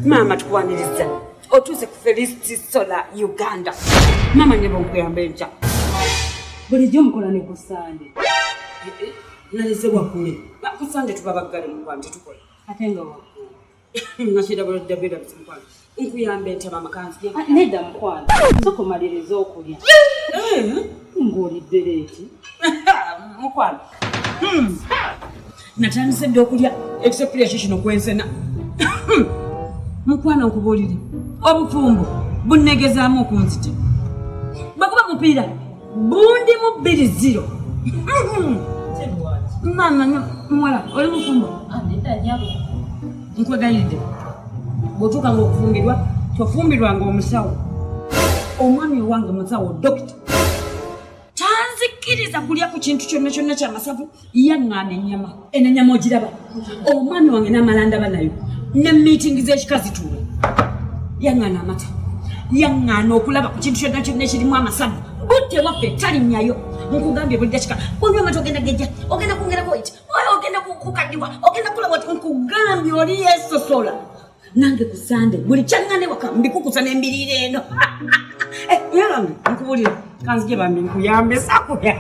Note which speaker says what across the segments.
Speaker 1: Mama tukwaniriza. Otuze ku Felicity Solar Uganda. Mama nyebo nkuyambe ncha.
Speaker 2: Bulijjo mukola ne ku Sande.
Speaker 1: Nalise wakule. Ku Sande tubabagale mu kwanti tukola.
Speaker 2: Ate nga wakule.
Speaker 1: Nashida bolo dabira bisimkwala. Nkuyambe ncha mama kanzi.
Speaker 2: Nedda mukwano. Soko maliriza okulya. Ng'olidde leeti.
Speaker 1: Mukwano. Natandise dde okulya exception kino kwensena. Mukwano nkubulire. Obufumbo bunnegezaamu okunzita. Bakuba mupiira bundi mu 2-0. Mama mwala oli mufumbo.
Speaker 2: Nedda nyabo.
Speaker 1: Nkwegayidde. Bw'otuuka ng'okufumbirwa tofumbirwanga omusawo. Omwami wange musawo dokita. Tanzikiriza kulya ku kintu kyonna kyonna ky'amasavu yaŋŋaana ennyama. Eno ennyama ogiraba. Omwami wange n'amalanda nayo. Ne meeting z'ekika zituula. Yaŋŋaana amata. Yaŋŋaana okulaba ku kintu kyonna kyonna ekirimu amasavu. Budde waffe talinnyayo. Nkugambye buli dakika. Bw'onywa amata ogenda gejja. Ogenda kwongerako eki. Ogenda kukaddiwa. Ogenda kulaba oti nkugambye oli yeesosola. Nange ku Sande buli kyaŋŋaane waka mbikukusa n'embiriira eno. Yambi nkubulira kanzije bambi nkuyambe sakuya.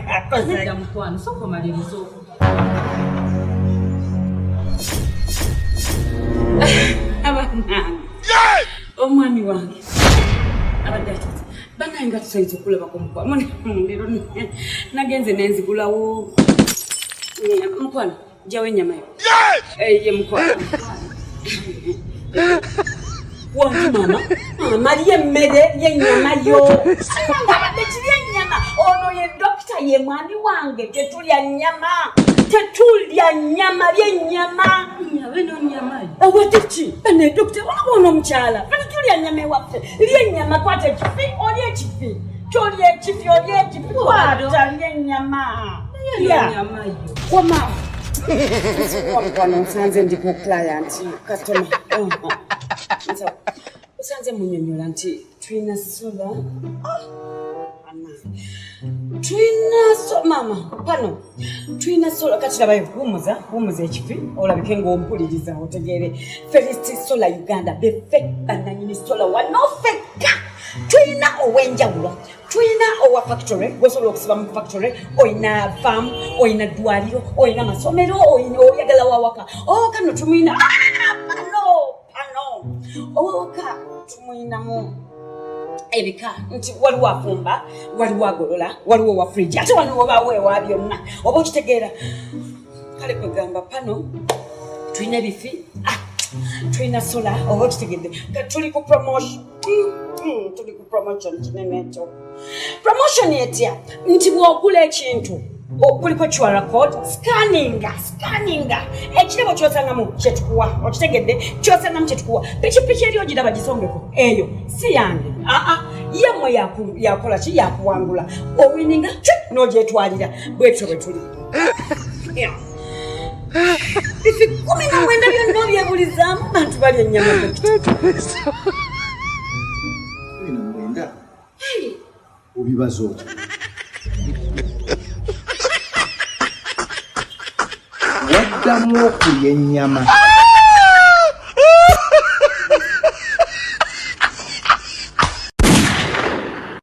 Speaker 2: Nedda mukwano soko maliriza okulya.
Speaker 1: Omwami wange abadde atuze banaye nga tusobola okulabako mukwano leero nagenze nenzigulawo mukwano gyawo ennyama yo ye mukwano wantu mama liye emmere y'ennyama yo abadde kirya ennyama ono ye dokita ye mwami wange tetulya nnyama by'ennyama.
Speaker 2: Bino nnyama.
Speaker 1: Owateki bane dokita wabona omukyala tulya nnyama ewaffe ly'ennyama kwata ekifi oli ekifi kyoli ekifi oli ekifi kwata ly'ennyama
Speaker 2: Nnyama yo.
Speaker 1: wama wano nsanze ndi ku client customer nsanze munyonyola nti tulina sola mama pano tulina sola kati labayo humuza ekifi olabike ng'ompuliriza otegeere Felicity Solar Uganda befe bananyini sola wanofeka tulina ow'enjawulo tulina owa factory gwesobola okusiba mu factory oyina farm oyina ddwaliro oyina masomero oyagala wawaka kano tumuyina pano owawaka tumuyinamu ebika nti waliwo afumba waliwo agolola waliwo wa fridge ate wano obaawo ewa byonna oba okitegeera kale kwegamba pano tulina ebifi tulina sola oba okitegedde tuli ku promotion kinene ekyo promotion etya nti bw'ogula ekintu kuliko QR code scanninga ekirabo kyosangamu kyetukuwa okitegedde kyosangamu kyetukuwa pikipiki eri ogiraba gisongeko eyo si yange yemmwe yakola ki yakuwangula owininga n'ogyetwalira bwetyo bwe tuli bifi 19 byonna byebulizaamu bantu bali ennyama
Speaker 3: mwenda obibaza otyo waddamu okulya ennyama